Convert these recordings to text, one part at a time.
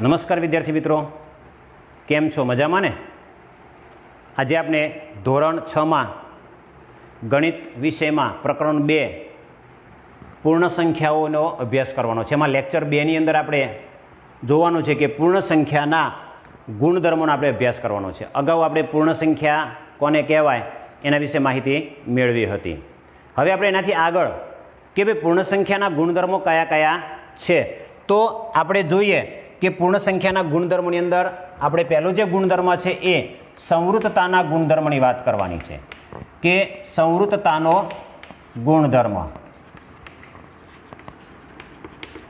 નમસ્કાર વિદ્યાર્થી મિત્રો, કેમ છો? મજામાં ને? આજે આપણે ધોરણ 6માં ગણિત વિષયમાં પ્રકરણ 2 પૂર્ણ સંખ્યાઓનો અભ્યાસ કરવાનો છે. એમાં લેક્ચર 2 ની અંદર આપણે જોવાનું છે કે પૂર્ણ સંખ્યાના ગુણધર્મોનો આપણે અભ્યાસ કરવાનો છે. અગાઉ આપણે પૂર્ણ સંખ્યા કોને કહેવાય એના વિશે માહિતી મેળવી હતી. હવે આપણે એનાથી આગળ કે ભાઈ પૂર્ણ સંખ્યાના ગુણધર્મો કયા કયા છે તો આપણે જોઈએ કે પૂર્ણ સંખ્યાના ગુણધર્મોની અંદર આપણે પહેલું જે ગુણધર્મ છે એ સંવૃતતાના ગુણધર્મની વાત કરવાની છે કે સંવૃતતાનો ગુણધર્મ.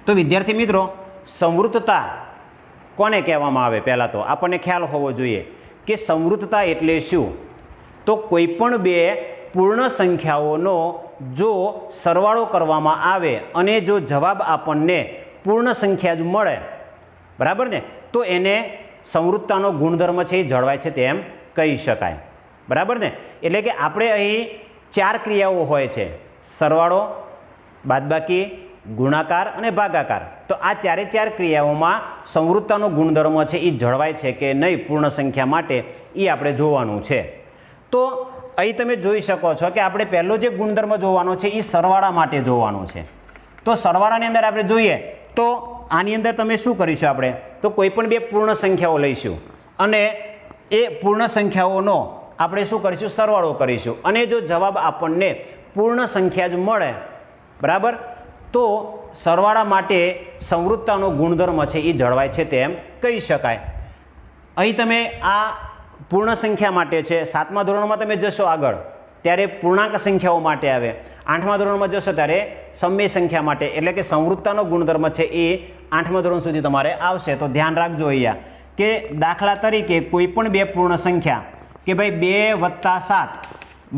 તો વિદ્યાર્થી મિત્રો, સંવૃતતા કોને કહેવામાં આવે? પહેલાં તો આપણને ખ્યાલ હોવો જોઈએ કે સંવૃતતા એટલે શું. તો કોઈ પણ બે પૂર્ણ સંખ્યાઓનો જો સરવાળો કરવામાં આવે અને જો જવાબ આપણને પૂર્ણ સંખ્યા જ મળે, બરાબર ને, તો એને સંવૃતતાનો ગુણધર્મ છે એ જળવાય છે તેમ કહી શકાય. બરાબર ને? એટલે કે આપણે અહીં 4 ક્રિયાઓ હોય છે: સરવાળો, બાદબાકી, ગુણાકાર અને ભાગાકાર. તો આ 4 ક્રિયાઓમાં સંવૃતતાનો ગુણધર્મ છે એ જળવાય છે કે નહીં પૂર્ણ સંખ્યા માટે, એ આપણે જોવાનું છે. તો અહીં તમે જોઈ શકો છો કે આપણે પહેલો જે ગુણધર્મ જોવાનો છે એ સરવાળા માટે જોવાનો છે. તો સરવાળાની અંદર આપણે જોઈએ તો આની અંદર તમે શું કરીશું? આપણે તો કોઈ પણ બે પૂર્ણ સંખ્યાઓ લઈશું અને એ પૂર્ણ સંખ્યાઓનો આપણે શું કરીશું? સરવાળો કરીશું. અને જો જવાબ આપણને પૂર્ણ સંખ્યા જ મળે, બરાબર, તો સરવાળા માટે સંવૃતતાનો ગુણધર્મ છે એ જળવાય છે તેમ કહી શકાય. અહીં તમે આ પૂર્ણ સંખ્યા માટે છે. 7મા ધોરણમાં તમે જશો આગળ ત્યારે પૂર્ણાંક સંખ્યાઓ માટે આવે. 8મા ધોરણમાં જશો ત્યારે સમય સંખ્યા માટે. એટલે કે સંવૃતતાનો ગુણધર્મ છે એ 8મા ધોરણ સુધી તમારે આવશે. તો ધ્યાન રાખજો અહીંયા કે દાખલા તરીકે કોઈ પણ બે પૂર્ણ સંખ્યા કે ભાઈ 2 + 7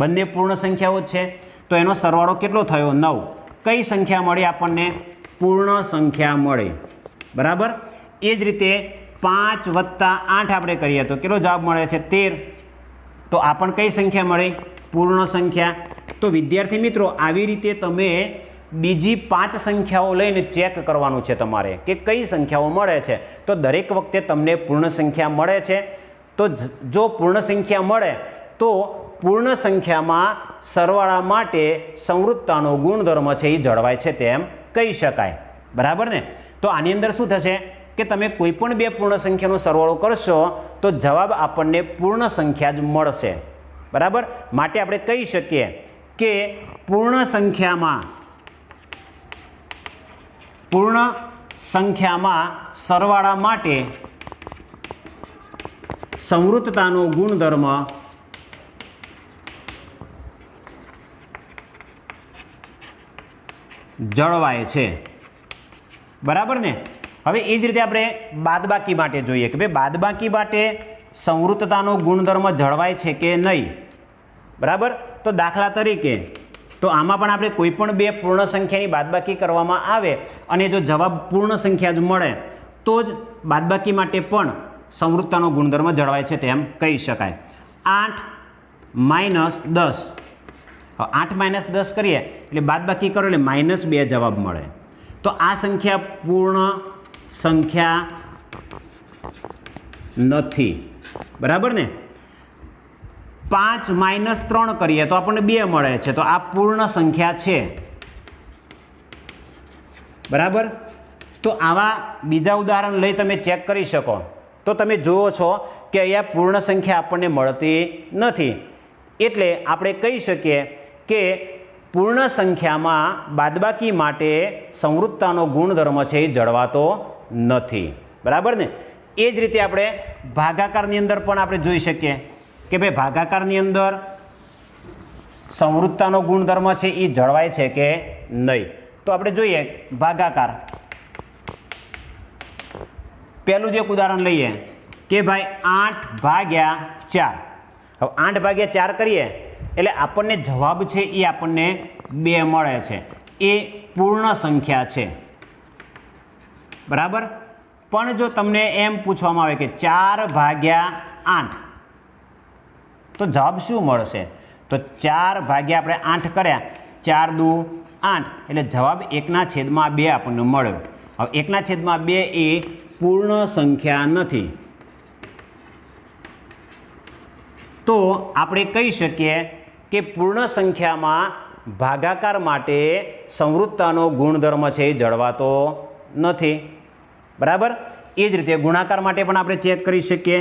બંને પૂર્ણ સંખ્યાઓ જ છે, તો એનો સરવાળો કેટલો થયો? 9. કઈ સંખ્યા મળી આપણને? પૂર્ણ સંખ્યા મળી. બરાબર. એ જ રીતે 5 + 8 આપણે કરીએ તો કેટલો જવાબ મળે છે? 13. તો આ પણ કઈ સંખ્યા મળી? પૂર્ણ સંખ્યા. તો વિદ્યાર્થી મિત્રો, આવી રીતે તમે બીજી 5 સંખ્યાઓ લઈને ચેક કરવાનું છે તમારે કે કઈ સંખ્યાઓ મળે છે. તો દરેક વખતે તમને પૂર્ણ સંખ્યા મળે છે. તો જો પૂર્ણ સંખ્યા મળે તો પૂર્ણ સંખ્યામાં સરવાળા માટે સંવૃતતાનો ગુણધર્મ છે એ જળવાય છે તેમ કહી શકાય. બરાબર ને? તો આની અંદર શું થશે કે તમે કોઈ પણ બે પૂર્ણ સંખ્યાનો સરવાળો કરશો તો જવાબ આપણને પૂર્ણ સંખ્યા જ મળશે. બરાબર. માટે આપણે કહી શકીએ કે પૂર્ણ સંખ્યામાં સરવાળા માટે સંવૃતતાનો ગુણધર્મ જળવાય છે. બરાબર ને? હવે એ જ રીતે આપણે બાદબાકી માટે જોઈએ કે ભાઈ બાદબાકી માટે સંવૃતતાનો ગુણધર્મ જળવાય છે કે નહીં. બરાબર. તો દાખલા તરીકે તો આમાં પણ આપણે કોઈ પણ બે પૂર્ણ સંખ્યાની બાદબાકી કરવામાં આવે અને જો જવાબ પૂર્ણ સંખ્યા જ મળે તો જ બાદબાકી માટે પણ સંવૃતતાનો ગુણધર્મ જળવાય છે તેમ કહી શકાય. 8 - 10. 8 - 10 કરીએ એટલે બાદબાકી કરો એટલે -2 જવાબ મળે. તો આ સંખ્યા પૂર્ણ સંખ્યા નથી. બરાબર ને? 5 - 3 કરીએ તો આપણને 2 મળે છે. તો આ પૂર્ણ સંખ્યા છે. બરાબર. તો આવા બીજા ઉદાહરણ લઈ તમે ચેક કરી શકો. તો તમે જુઓ છો કે અહીંયા પૂર્ણ સંખ્યા આપણને મળતી નથી. એટલે આપણે કહી શકીએ કે પૂર્ણ સંખ્યામાં બાદબાકી માટે સંવૃતતાનો ગુણધર્મ છે એ જળવાતો નથી. બરાબર ને? એ જ રીતે આપણે ભાગાકારની અંદર પણ આપણે જોઈ શકીએ કે ભાઈ ભાગાકારની અંદર સંવૃતતાનો ગુણધર્મ છે એ જળવાય છે કે નહીં. તો આપણે જોઈએ ભાગાકાર. પહેલું જ એક ઉદાહરણ લઈએ કે ભાઈ 8/4. હવે 8/4 કરીએ એટલે આપણને જવાબ છે એ આપણને 2 મળે છે. એ પૂર્ણ સંખ્યા છે. બરાબર. પણ જો તમને એમ પૂછવામાં આવે કે 4/8 તો જવાબ શું મળશે? તો 4 / આપણે 8 કર્યા, 4 × 2 = 8 એટલે જવાબ 1/2 આપણને મળ્યો. હવે 1/2 એ પૂર્ણ સંખ્યા નથી, તો આપણે કહી શકીએ કે પૂર્ણ સંખ્યામાં ભાગાકાર માટે સંવૃત્તાનો ગુણધર્મ છે એ જળવાતો નથી, બરાબર। એ જ રીતે ગુણાકાર માટે પણ આપણે ચેક કરી શકીએ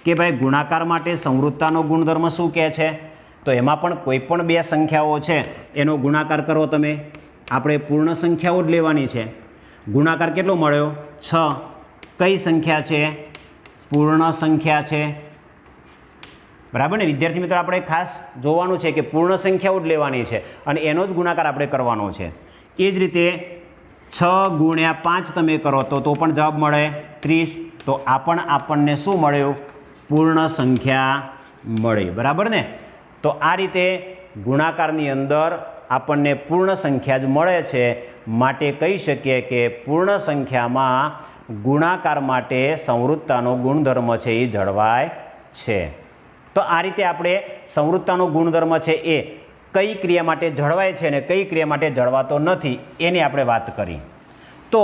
કે ભાઈ ગુણાકાર માટે સંવૃત્તાનો ગુણધર્મ શું કહે છે, તો એમાં પણ કોઈ પણ બે સંખ્યાઓ છે એનો ગુણાકાર કરો તમે, આપણે પૂર્ણ સંખ્યાઓ જ લેવાની છે। ગુણાકાર કેટલો મળ્યો? 6। કઈ સંખ્યા છે? પૂર્ણ સંખ્યા છે, બરાબર ને વિદ્યાર્થી મિત્રો? આપણે ખાસ જોવાનું છે કે પૂર્ણ સંખ્યાઓ જ લેવાની છે અને એનો જ ગુણાકાર આપણે કરવાનો છે। એ જ રીતે 6 × 5 તમે કરો તો પણ જવાબ મળે 30, તો આ પણ આપણને શું મળ્યું? પૂર્ણ સંખ્યા મળી, બરાબર ને? તો આ રીતે ગુણાકારની અંદર આપણને પૂર્ણ સંખ્યા જ મળે છે, માટે કહી શકીએ કે પૂર્ણ સંખ્યામાં ગુણાકાર માટે સંવૃત્તાનો ગુણધર્મ છે એ જળવાય છે। તો આ રીતે આપણે સંવૃત્તાનો ગુણધર્મ છે એ કઈ ક્રિયા માટે જળવાય છે અને કઈ ક્રિયા માટે જળવાતો નથી એની આપણે વાત કરી। તો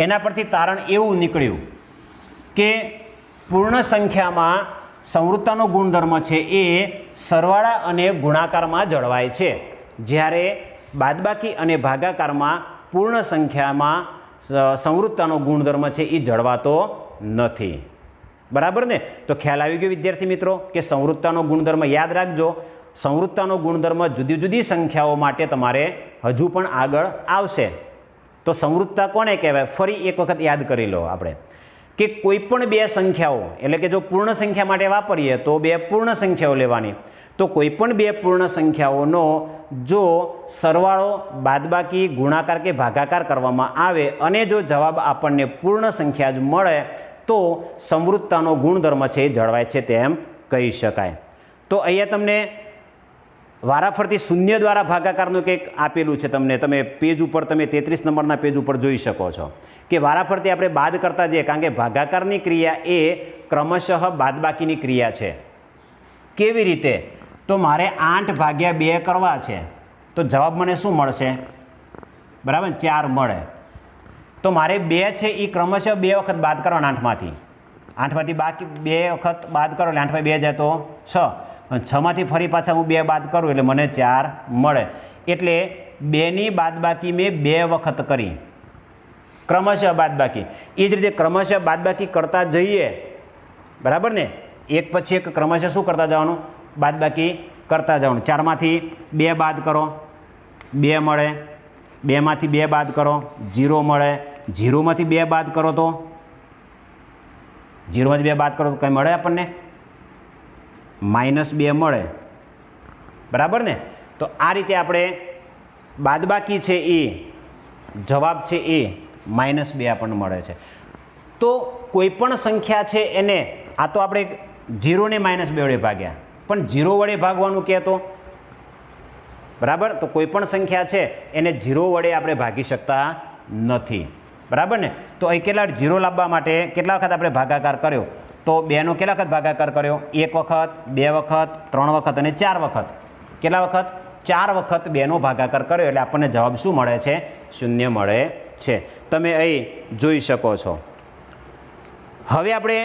એના પરથી તારણ એવું નીકળ્યું કે પૂર્ણ સંખ્યામાં સંવૃત્તાનો ગુણધર્મ છે એ સરવાળા અને ગુણાકારમાં જળવાય છે, જ્યારે બાદબાકી અને ભાગાકારમાં પૂર્ણ સંખ્યામાં સંવૃત્તાનો ગુણધર્મ છે એ જળવાતો નથી, બરાબર ને? તો ખ્યાલ આવી ગયો વિદ્યાર્થી મિત્રો કે સંવૃત્તાનો ગુણધર્મ યાદ રાખજો। સંવૃત્તાનો ગુણધર્મ જુદી જુદી સંખ્યાઓ માટે તમારે હજુ પણ આગળ આવશે। તો સંવૃત્તા કોને કહેવાય? ફરી એક વખત યાદ કરી લો આપણે કે કોઈ પણ બે સંખ્યાઓ, એટલે કે જો પૂર્ણ સંખ્યા માટે વાપરીએ તો બે પૂર્ણ સંખ્યાઓ લેવાની, તો કોઈ પણ બે પૂર્ણ સંખ્યાઓનો જો સરવાળો, બાદબાકી, ગુણાકાર કે ભાગાકાર કરવામાં આવે અને જો જવાબ આપણને પૂર્ણ સંખ્યા જ મળે તો સંવૃત્તાનો ગુણધર્મ છે એ જળવાય છે તેમ કહી શકાય। તો અહીંયા તમને વારાફરતી શૂન્ય દ્વારા ભાગાકારનું કંઈક આપેલું છે તમને, તમે પેજ ઉપર, તમે 33 નંબરના પેજ ઉપર જોઈ શકો છો કે વારાફરતી આપણે બાદ કરતા જઈએ, કારણ કે ભાગાકારની ક્રિયા એ ક્રમશઃ બાદબાકીની ક્રિયા છે। કેવી રીતે? તો મારે 8/2 કરવા છે, તો જવાબ મને શું મળશે? બરાબર, 4 મળે। તો મારે 2 છે એ ક્રમશઃ 2 વખત બાદ કરવાના 8માંથી બાકી 2 વખત બાદ કરો એટલે 8/2 જાય તો 6, અને 6માંથી ફરી પાછા હું 2 બાદ કરું એટલે મને 4 મળે। એટલે 2ની બાદબાકી મેં 2 વખત કરી, ક્રમશઃ બાદબાકી। એ જ રીતે ક્રમશઃ બાદબાકી કરતા જઈએ, બરાબર ને? એક પછી એક ક્રમશઃ શું કરતા જવાનું? બાદબાકી કરતા જવાનું। 4માંથી 2 બાદ કરો, 2 મળે। 2માંથી 2 બાદ કરો, 0 મળે। 0માંથી 2 બાદ કરો તો 0માંથી 2 બાદ કરો તો કંઈ મળે આપણને? -2 મળે, બરાબર ને? તો આ રીતે આપણે બાદબાકી છે એ જવાબ છે એ -2 આપણને મળે છે। તો કોઈ પણ સંખ્યા છે એને, આ તો આપણે 0ને -2 વડે ભાગ્યા, પણ 0 વડે ભાગવાનું કહેતો, બરાબર? તો કોઈ પણ સંખ્યા છે એને 0 વડે આપણે ભાગી શકતા નથી, બરાબર ને? તો અહીં કેટલા 0 લાવવા માટે કેટલા વખત આપણે ભાગાકાર કર્યો? તો 2નો કેટલા વખત ભાગાકાર કર્યો? 1 વખત, 2 વખત, 3 વખત અને 4 વખત। કેટલા વખત? 4 વખત 2નો ભાગાકાર કર્યો એટલે આપણને જવાબ શું મળે છે? 0 મળે છે। તમે અહીં જોઈ શકો છો। હવે આપણે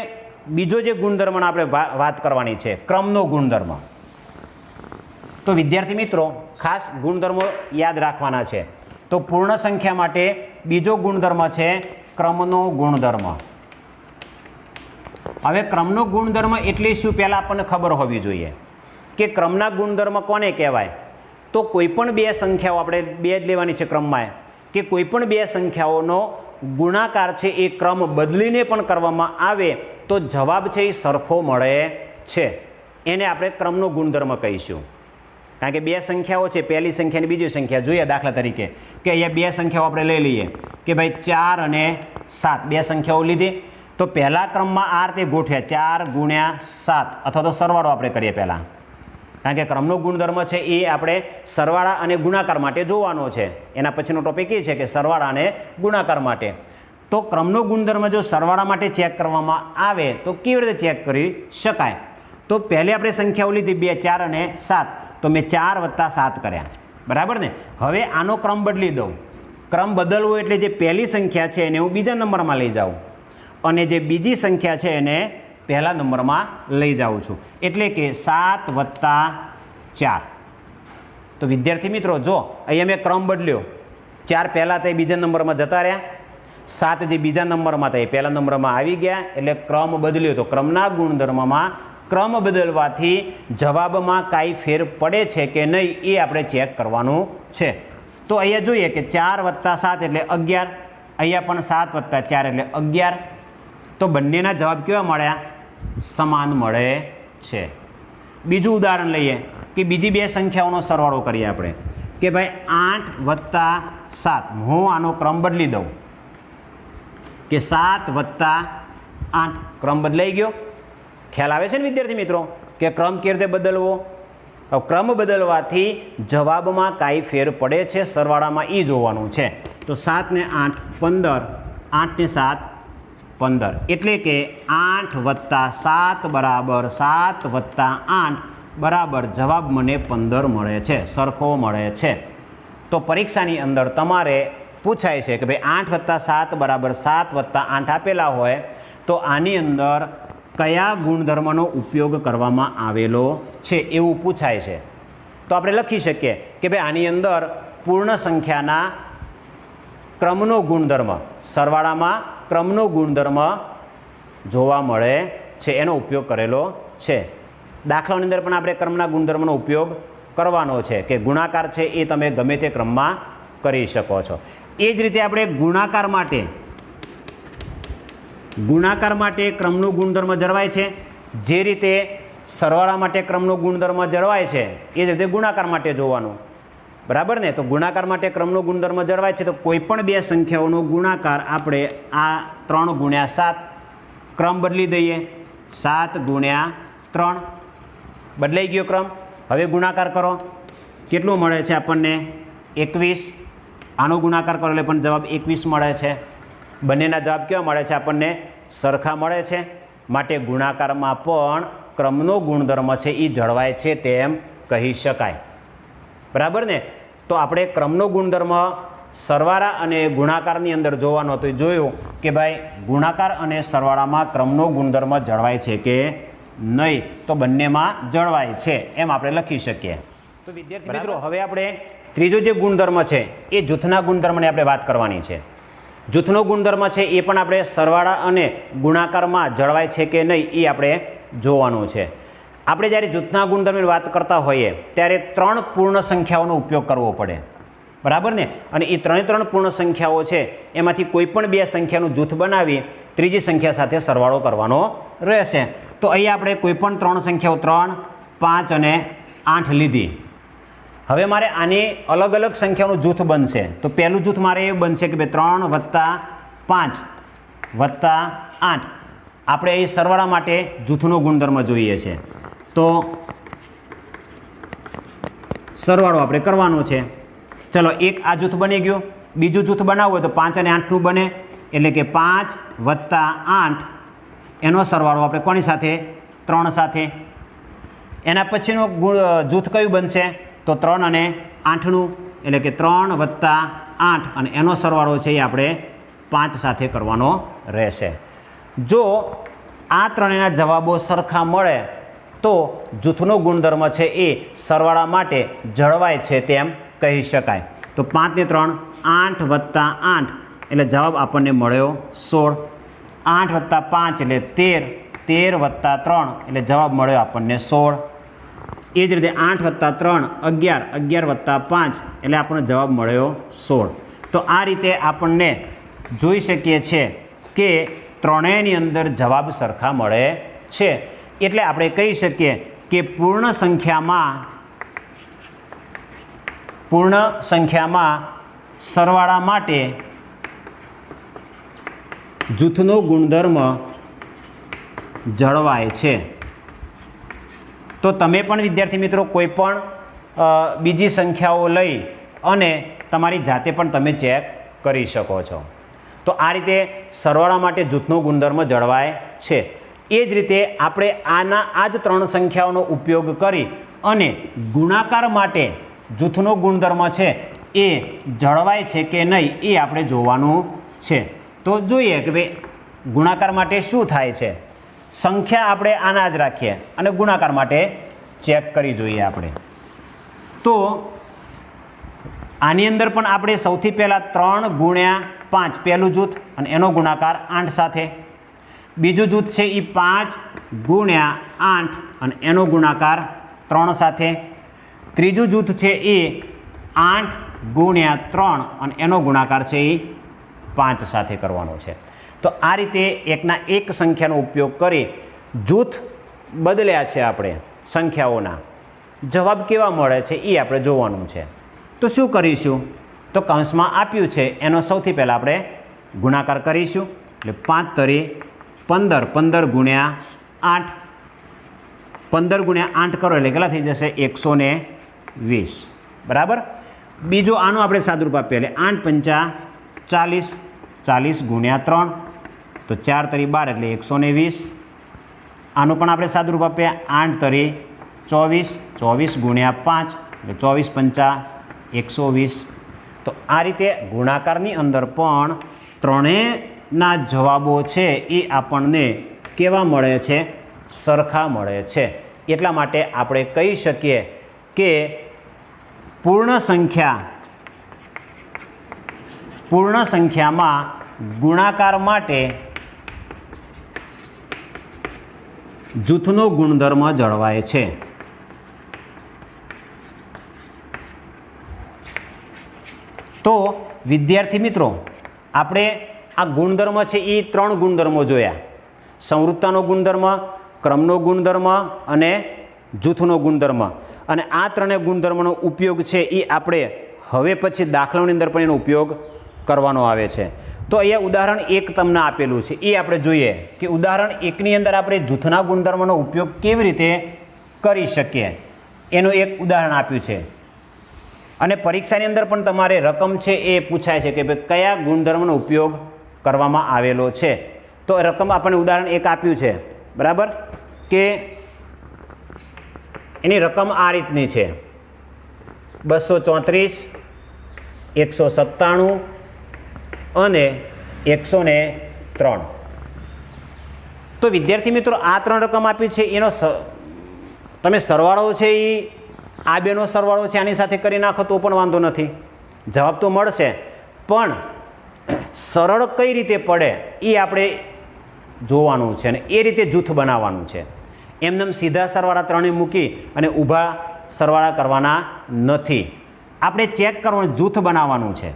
બીજો જે ગુણધર્મનો આપણે વાત કરવાની છે, ક્રમનો ગુણધર્મ। તો વિદ્યાર્થી મિત્રો ખાસ ગુણધર્મો યાદ રાખવાના છે। તો પૂર્ણ સંખ્યા માટે બીજો ગુણધર્મ છે ક્રમનો ગુણધર્મ। હવે ક્રમનો ગુણધર્મ એટલે શું પહેલાં આપણને ખબર હોવી જોઈએ કે ક્રમના ગુણધર્મ કોને કહેવાય? તો કોઈ પણ બે સંખ્યાઓ, આપણે 2 જ લેવાની છે ક્રમમાં, કે કોઈ પણ બે સંખ્યાઓનો ગુણાકાર છે એ ક્રમ બદલીને પણ કરવામાં આવે તો જવાબ છે એ સરખો મળે છે, એને આપણે ક્રમનો ગુણધર્મ કહીશું। કારણ કે બે સંખ્યાઓ છે, પહેલી સંખ્યા અને બીજી સંખ્યા જોઈએ દાખલા તરીકે કે અહીંયા બે સંખ્યાઓ આપણે લઈ લઈએ કે ભાઈ 4 અને 7 બે સંખ્યાઓ લીધી, તો પહેલા ક્રમમાં આ રીતે ગોઠવ્યા 4 × 7, અથવા તો સરવાળો આપણે કરીએ પહેલાં, કારણ કે ક્રમનો ગુણધર્મ છે એ આપણે સરવાળા અને ગુણાકાર માટે જોવાનો છે। એના પછીનો ટોપિક એ છે કે સરવાળા અને ગુણાકાર માટે। તો ક્રમનો ગુણધર્મ જો સરવાળા માટે ચેક કરવામાં આવે તો કેવી રીતે ચેક કરી શકાય? તો પહેલે આપણે સંખ્યાઓ લીધી 2, 4 અને 7, તો મેં 4 + 7 કર્યા, બરાબર ને? હવે આનો ક્રમ બદલી દઉં, ક્રમ બદલવો એટલે જે પહેલી સંખ્યા છે એને હું બીજા નંબરમાં લઈ જાઉં અને જે બીજી સંખ્યા છે એને પહેલા નંબરમાં લઈ જાઉં છું, એટલે કે 7 + 4. તો વિદ્યાર્થી મિત્રો જો અહીંયા મેં ક્રમ બદલ્યો, 4 પહેલાં તો એ બીજા નંબરમાં જતા રહ્યા, 7 જે બીજા નંબરમાં હતા એ પહેલા નંબરમાં આવી ગયા, એટલે ક્રમ બદલ્યો. તો ક્રમના ગુણધર્મમાં ક્રમ બદલવાથી જવાબમાં કાંઈ ફેર પડે છે કે નહીં એ આપણે ચેક કરવાનું છે. તો અહીંયા જોઈએ કે 4 + 7 એટલે 11, અહીંયા પણ 7 + 4 એટલે 11. તો બંનેના જવાબ કેવા મળ્યા? સમાન મળે છે. બીજું ઉદાહરણ લઈએ કે બીજી બે સંખ્યાઓનો સરવાળો કરીએ આપણે કે ભાઈ 8 + 7. હું આનો ક્રમ બદલી દઉં કે 7 + 8. ક્રમ બદલાઈ ગયો. ખ્યાલ આવે છે ને વિદ્યાર્થી મિત્રો કે ક્રમ કેવી રીતે બદલવો? ક્રમ બદલવાથી જવાબમાં કાંઈ ફેર પડે છે સરવાળામાં એ જોવાનું છે. તો 7 ને 8 15, 8 ને 7 15, એટલે કે 8 + 7 બરાબર 7 + 8 બરાબર જવાબ મને 15 મળે છે, સરખો મળે છે. તો પરીક્ષાની અંદર તમારે પૂછાય છે કે ભાઈ 8 + 7 બરાબર 7 + 8 આપેલા હોય તો આની અંદર કયા ગુણધર્મનો ઉપયોગ કરવામાં આવેલો છે એવું પૂછાય છે. તો આપણે લખી શકીએ કે ભાઈ આની અંદર પૂર્ણ સંખ્યાના ક્રમનો ગુણધર્મ, સરવાળામાં ક્રમનો ગુણધર્મ જોવા મળે છે, એનો ઉપયોગ કરેલો છે. દાખલાની અંદર પણ આપણે ક્રમના ગુણધર્મનો ઉપયોગ કરવાનો છે કે ગુણાકાર છે એ તમે ગમે તે ક્રમમાં કરી શકો છો. એ જ રીતે આપણે ગુણાકાર માટે ક્રમનો ગુણધર્મ જળવાય છે. જે રીતે સરવાળા માટે ક્રમનો ગુણધર્મ જળવાય છે એ જ રીતે ગુણાકાર માટે જોવાનું, બરાબર ને? તો ગુણાકાર માટે ક્રમનો ગુણધર્મ જળવાય છે તો કોઈ પણ બે સંખ્યાઓનો ગુણાકાર આપણે આ 3 × 7 ક્રમ બદલી દઈએ, 7 × 3 બદલાઈ ગયો ક્રમ. હવે ગુણાકાર કરો, કેટલું મળે છે આપણને? 21. આનો ગુણાકાર કરો એટલે પણ જવાબ 21 મળે છે. બંનેના જવાબ કેવા મળે છે આપણને? સરખા મળે છે. માટે ગુણાકારમાં પણ ક્રમનો ગુણધર્મ છે એ જળવાય છે તેમ કહી શકાય, બરાબર ને? તો આપણે ક્રમનો ગુણધર્મ સરવાળા અને ગુણાકારની અંદર જોવાનો તો જોયું કે ભાઈ ગુણાકાર અને સરવાળામાં ક્રમનો ગુણધર્મ જળવાય છે કે નહીં, તો બંનેમાં જળવાય છે એમ આપણે લખી શકીએ. તો વિદ્યાર્થી મિત્રો હવે આપણે ત્રીજો જે ગુણધર્મ છે એ જૂથના ગુણધર્મની આપણે વાત કરવાની છે. જૂથનો ગુણધર્મ છે એ પણ આપણે સરવાળા અને ગુણાકારમાં જળવાય છે કે નહીં એ આપણે જોવાનું છે. આપણે જ્યારે જૂથના ગુણધર્મની વાત કરતા હોઈએ ત્યારે 3 પૂર્ણ સંખ્યાઓનો ઉપયોગ કરવો પડે, બરાબર ને? અને એ 3 પૂર્ણ સંખ્યાઓ છે એમાંથી કોઈ પણ બે સંખ્યાનું જૂથ બનાવી ત્રીજી સંખ્યા સાથે સરવાળો કરવાનો રહેશે. તો અહીંયા આપણે કોઈ પણ 3 સંખ્યાઓ 3, 5 અને 8 લીધી. હવે મારે આની અલગ અલગ સંખ્યાનું જૂથ બનશે. તો પહેલું જૂથ મારે એ બનશે કે 3 + 5 + 8. આપણે એ સરવાળા માટે જૂથનો ગુણધર્મ જોઈએ છે તો સરવાળો આપણે કરવાનો છે. ચલો, એક આ જૂથ બની ગયું. બીજું જૂથ બનાવવું હોય તો 5 અને 8નું બને, એટલે કે 5 + 8 એનો સરવાળો આપણે કોની સાથે? 3 સાથે. એના પછીનું જૂથ કયું બનશે? તો 3 અને 8નું, એટલે કે 3 + 8 અને એનો સરવાળો છે એ આપણે 5 સાથે કરવાનો રહેશે. જો આ ત્રણેયના જવાબો સરખા મળે તો જૂથનો ગુણધર્મ છે એ સરવાળા માટે જળવાય છે તેમ કહી શકાય. તો 5 ને 3 8 + 8 એટલે જવાબ આપણને મળ્યો 16. 8 + 5 એટલે 13, 13 + 3 એટલે જવાબ મળ્યો આપણને 16. એ જ રીતે 8 + 3 11, 11 + 5 એટલે આપણને જવાબ મળ્યો 16. તો આ રીતે આપણને જોઈ શકીએ છીએ કે ત્રણેયની અંદર જવાબ સરખા મળે છે. એટલે આપણે કહી શકીએ કે પૂર્ણ સંખ્યામાં સરવાળા માટે જૂથનો ગુણધર્મ જળવાય છે. તો તમે પણ વિદ્યાર્થી મિત્રો કોઈ પણ બીજી સંખ્યાઓ લઈ અને તમારી જાતે પણ તમે ચેક કરી શકો છો. તો આ રીતે સરવાળા માટે જૂથનો ગુણધર્મ જળવાય છે. એ જ રીતે આપણે આ જ 3 સંખ્યાઓનો ઉપયોગ કરી અને ગુણાકાર માટે જૂથનો ગુણધર્મ છે એ જળવાય છે કે નહીં એ આપણે જોવાનું છે. તો જોઈએ કે ભાઈ ગુણાકાર માટે શું થાય છે. સંખ્યા આપણે આના જ રાખીએ અને ગુણાકાર માટે ચેક કરી જોઈએ આપણે. તો આની અંદર પણ આપણે સૌથી પહેલાં 3 ગુણ્યા 5 પહેલું જૂથ અને એનો ગુણાકાર 8 સાથે. બીજું જૂથ છે એ 5 ગુણ્યા 8 અને એનો ગુણાકાર 3 સાથે. ત્રીજું જૂથ છે એ 8 ગુણ્યા 3 અને એનો ગુણાકાર છે એ 5 સાથે કરવાનો છે. તો આ રીતે એકના એક સંખ્યાનો ઉપયોગ કરી જૂથ બદલ્યા છે આપણે સંખ્યાઓના. જવાબ કેવા મળે છે એ આપણે જોવાનું છે. તો શું કરીશું? તો કૌંસમાં આપ્યું છે એનો સૌથી પહેલાં આપણે ગુણાકાર કરીશું. એટલે 5 તરી 15, 15 ગુણ્યા 8, 15 ગુણ્યા 8 કરો એટલે કેટલા થઈ જશે? 120. બરાબર. બીજો આનો આપણે સાદુરૂપ આપીએ એટલે 8 પંચા 40, 40 ગુણ્યા 3 તો 4 તરી 12 એટલે 120. આનું પણ આપણે સાદુરૂપ આપીએ 8 તરી 24, 24 ગુણ્યા 5 એટલે 24 પંચા 120. તો આ રીતે ગુણાકારની અંદર પણ ત્રણેયના જવાબો છે એ આપણને કેવા મળે છે? સરખા મળે છે. એટલા માટે આપણે કહી શકીએ કે પૂર્ણ સંખ્યામાં ગુણાકાર માટે જૂથનો ગુણધર્મ જળવાય છે. તો વિદ્યાર્થી મિત્રો, આપણે આ ગુણધર્મ છે એ 3 ગુણધર્મો જોયા. સંવૃત્તાનો ગુણધર્મ, ક્રમનો ગુણધર્મ અને જૂથનો ગુણધર્મ. અને આ ત્રણેય ગુણધર્મનો ઉપયોગ છે એ આપણે હવે પછી દાખલાઓની અંદર પણ એનો ઉપયોગ કરવાનો આવે છે. તો અહીંયા ઉદાહરણ 1 તમને આપેલું છે એ આપણે જોઈએ કે ઉદાહરણ 1ની અંદર આપણે જૂથના ગુણધર્મનો ઉપયોગ કેવી રીતે કરી શકીએ એનું એક ઉદાહરણ આપ્યું છે. અને પરીક્ષાની અંદર પણ તમારે રકમ છે એ પૂછાય છે કે ભાઈ કયા ગુણધર્મનો ઉપયોગ કરવામાં આવેલો છે. તો રકમ આપણને ઉદાહરણ 1 આપ્યું છે. બરાબર. કે એની રકમ આ રીતની છે 234, 197 અને 103. તો વિદ્યાર્થી મિત્રો, આ 3 રકમ આપી છે એનો તમે સરવાળો છે એ આ બેનો સરવાળો છે આની સાથે કરી નાખો તો પણ વાંધો નથી, જવાબ તો મળશે. પણ સરળ કઈ રીતે પડે એ આપણે જોવાનું છે અને એ રીતે જૂથ બનાવવાનું છે. એમને સીધા સરવાળા 3 મૂકી અને ઊભા સરવાળા કરવાના નથી. આપણે ચેક કરવાનું, જૂથ બનાવવાનું છે.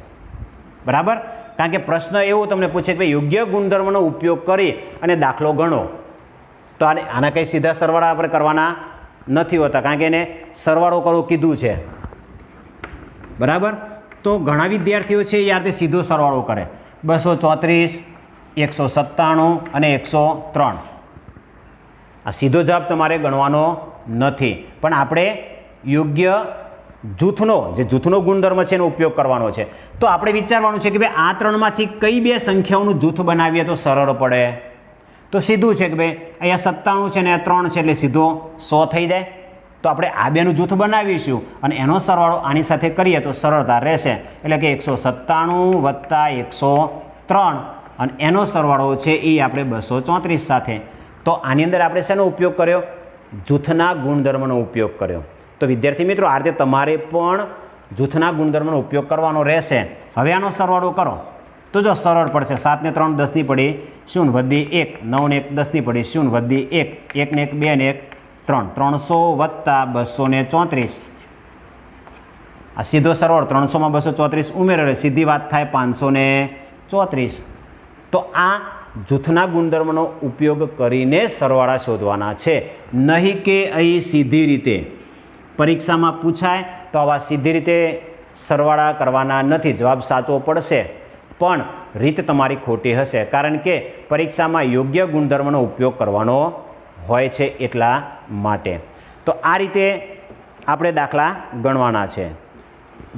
બરાબર. કારણ કે પ્રશ્ન એવો તમને પૂછે કે ભાઈ યોગ્ય ગુણધર્મનો ઉપયોગ કરી અને દાખલો ગણો. તો આના કંઈ સીધા સરવાળા આપણે કરવાના નથી હોતા, કારણ કે એને સરવાળો કરવો કીધું છે. બરાબર. તો ઘણા વિદ્યાર્થીઓ છે એ યાર સીધો સરવાળો કરે 234, 197 અને 103. આ સીધો જવાબ તમારે ગણવાનો નથી, પણ આપણે યોગ્ય જૂથનો ગુણધર્મ છે એનો ઉપયોગ કરવાનો છે. તો આપણે વિચારવાનું છે કે ભાઈ આ 3માંથી કઈ 2 સંખ્યાઓનું જૂથ બનાવીએ તો સરળ પડે. તો સીધું છે કે ભાઈ અહીંયા 97 છે ને આ 3 છે એટલે સીધો 100 થઈ જાય. તો આપણે આ બેનું જૂથ બનાવીશું અને એનો સરવાળો આની સાથે કરીએ તો સરળતા રહેશે. એટલે કે 197 વત્તા 103 અને એનો સરવાળો છે એ આપણે 234 સાથે. તો આની અંદર આપણે શેનો ઉપયોગ કર્યો? જૂથના ગુણધર્મનો ઉપયોગ કર્યો. તો વિદ્યાર્થી મિત્રો, આ રીતે તમારે પણ જૂથના ગુણધર્મનો ઉપયોગ કરવાનો રહેશે. હવે આનો સરવાળો કરો તો જો સરળ પડશે. 7 ને 3 10 ની પડી 0 વધી 1, 9 ને 1 10 ની પડી 0 વધી 1, 1 ને 1 2 ને 1 3, 300 વત્તા 234. આ સીધો સરવાળો 300માં 234 ઉમેરો સીધી વાત થાય 534. તો આ જૂથના ગુણધર્મનો ઉપયોગ કરીને સરવાળા શોધવાના છે, નહીં કે અહીં સીધી રીતે પરીક્ષામાં પૂછાય તો આવા સીધી રીતે સરવાળા કરવાના નથી. જવાબ સાચો પડશે પણ રીત તમારી ખોટી હશે, કારણ કે પરીક્ષામાં યોગ્ય ગુણધર્મનો ઉપયોગ કરવાનો હોય છે એટલા માટે. તો આ રીતે આપણે દાખલા ગણવાના છે.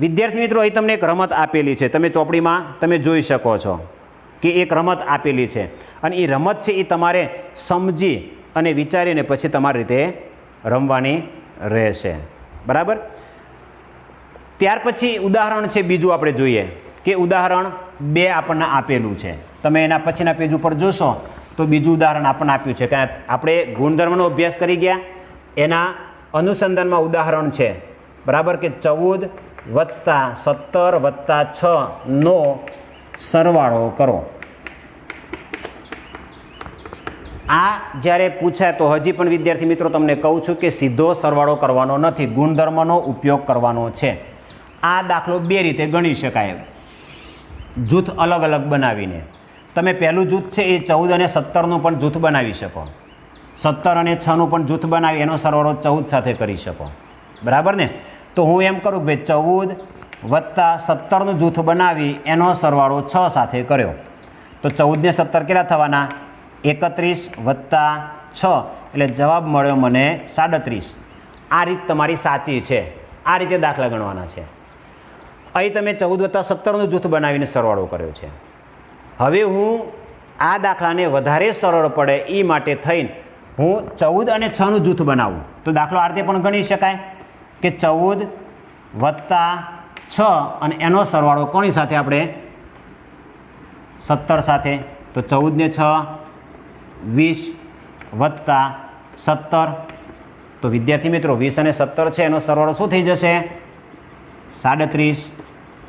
વિદ્યાર્થી મિત્રો, અહીં તમને એક રમત આપેલી છે, તમે ચોપડીમાં તમે જોઈ શકો છો કે એક રમત આપેલી છે અને એ રમત છે એ તમારે સમજી અને વિચારીને પછી તમારી રીતે રમવાની રહેશે. બરાબર. ત્યાર પછી ઉદાહરણ છે બીજું આપણે જોઈએ કે ઉદાહરણ 2 આપણને આપેલું છે. તમે એના પછીના પેજ ઉપર જોશો તો બીજું ઉદાહરણ આપણને આપ્યું છે કે આપણે ગુણધર્મનો અભ્યાસ કરી ગયા, એના અનુસંધાનમાં ઉદાહરણ છે, બરાબર, કે 14 + 17 + 6 નો સરવાળો કરો. આ જ્યારે પૂછાય તો હજી પણ વિદ્યાર્થી મિત્રો તમને કહું છું કે સીધો સરવાળો કરવાનો નથી, ગુણધર્મનો ઉપયોગ કરવાનો છે. આ દાખલો 2 રીતે ગણી શકાય, જૂથ અલગ અલગ બનાવીને. તમે પહેલું જૂથ છે એ 14 અને 17નું પણ જૂથ બનાવી શકો, 17 અને 6નું પણ જૂથ બનાવી એનો સરવાળો 14 સાથે કરી શકો, બરાબર ને. તો હું એમ કરું કે 14 + 17નું જૂથ બનાવી એનો સરવાળો 6 સાથે કર્યો તો 14 ને 17 કેટલા થવાના? 31 + 6 એટલે જવાબ મળ્યો મને 37. આ રીત તમારી સાચી છે, આ રીતે દાખલા ગણવાના છે. અહીં તમે 14 + 17નું જૂથ બનાવીને સરવાળો કર્યો છે. હવે હું આ દાખલાને વધારે સરળ પડે એ માટે થઈને હું 14 અને 6નું જૂથ બનાવું તો દાખલો આ રીતે પણ ગણી શકાય કે 14 + 6 અને એનો સરવાળો કોની સાથે? આપણે 17 સાથે. તો 14 ને 6 20 + 17. તો વિદ્યાર્થી મિત્રો 20 અને 17 છે એનો સરવાળો શું થઈ જશે? 37.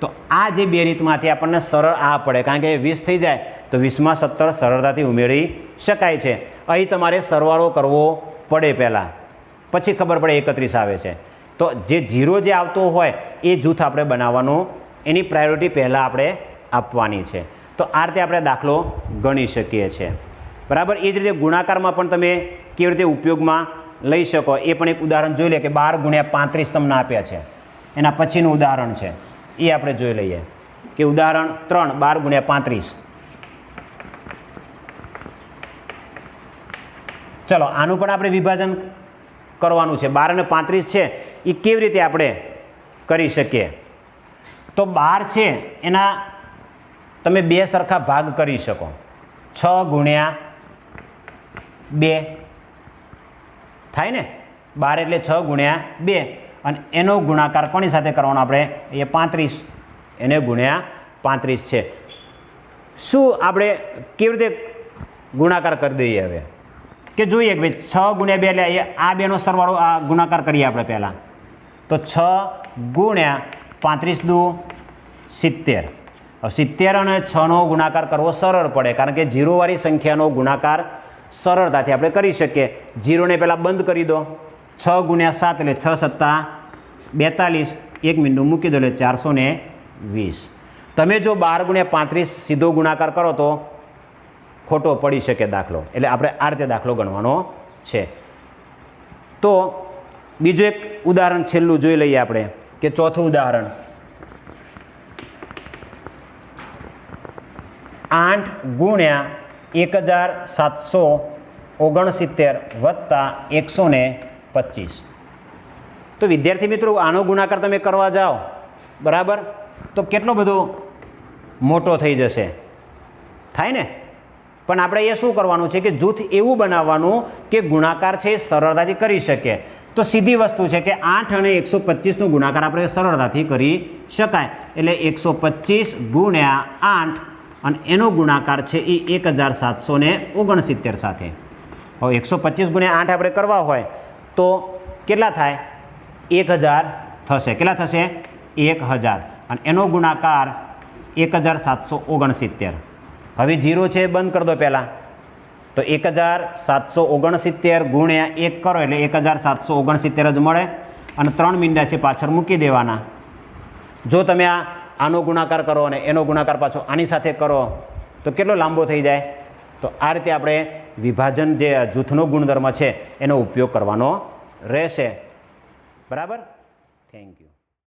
તો આ જે 2 રીતમાંથી આપણને સરળ આ પડે, કારણ કે 20 થઈ જાય તો 20માં 17 સરળતાથી ઉમેરી શકાય છે. અહીં તમારે સરવાળો કરવો પડે પહેલાં, પછી ખબર પડે 31 આવે છે. તો જે 0 જે આવતો હોય એ જૂથ આપણે બનાવવાનું, એની પ્રાયોરિટી પહેલાં આપણે આપવાની છે. તો આ રીતે આપણે દાખલો ગણી શકીએ છીએ, બરાબર. એ જ રીતે ગુણાકારમાં પણ તમે કેવી રીતે ઉપયોગમાં લઈ શકો એ પણ એક ઉદાહરણ જોઈ લે કે 12 × 35 તમને આપ્યા છે, એના પછીનું ઉદાહરણ છે એ આપણે જોઈ લઈએ કે ઉદાહરણ 3 12 × 35. ચલો આનું પણ આપણે વિભાજન કરવાનું છે. 12 અને 35 છે એ કેવી રીતે આપણે કરી શકીએ? તો 12 છે એના તમે 2 સરખા ભાગ કરી શકો, 6 × 2 થાય ને. 12 એટલે 6 × 2 અને એનો ગુણાકાર કોની સાથે કરવાનો? આપણે એ 35, એને ગુણ્યા 35 છે. શું આપણે કેવી રીતે ગુણાકાર કરી દઈએ હવે કે જોઈએ કે ભાઈ 6 × 2 એટલે આ બેનો સરવાળો, આ ગુણાકાર કરીએ આપણે પહેલાં. તો 6 × 35 = 70. 70 અને 6નો ગુણાકાર કરવો સરળ પડે, કારણ કે 0વાળી સંખ્યાનો ગુણાકાર સરળતાથી આપણે કરી શકીએ. 0ને પહેલાં બંધ કરી દો, 6 × 7 એટલે 6 + 7 42, 1 મિનિટ મૂકી દો એટલે 420. તમે જો 12 × 35 સીધો ગુણાકાર કરો તો ખોટો પડી શકે દાખલો, એટલે આપણે આ રીતે દાખલો ગણવાનો છે. તો બીજું એક ઉદાહરણ છેલ્લું જોઈ લઈએ આપણે કે ચોથું ઉદાહરણ 8 × 1769 + 125. તો વિદ્યાર્થી મિત્રો આનો ગુણાકાર તમે કરવા જાઓ, બરાબર, તો કેટલો બધો મોટો થઈ જશે, થાય ને. પણ આપણે એ શું કરવાનું છે કે જૂથ એવું બનાવવાનું કે ગુણાકાર છે એ સરળતાથી કરી શકીએ. તો સીધી વસ્તુ છે કે 8 અને 125નો ગુણાકાર આપણે સરળતાથી કરી શકાય. એટલે 125 × 8 અને એનો ગુણાકાર છે એ 1769 સાથે. હવે 125 × 8 આપણે કરવા હોય તો કેટલા થાય? 1000 થશે. કેટલા થશે? 1000. અને એનો ગુણાકાર 1769. હવે 0 છે બંધ કરી દો પહેલાં. તો 1769 × 1 કરો એટલે 1769 જ મળે અને 3 મીંડા છે પાછળ મૂકી દેવાના. જો તમે આનો ગુણાકાર કરો અને એનો ગુણાકાર પાછો આની સાથે કરો તો કેટલો લાંબો થઈ જાય? તો આ રીતે આપણે વિભાજન જે જૂથનો ગુણધર્મ છે એનો ઉપયોગ કરવાનો રહેશે, બરાબર. Thank you.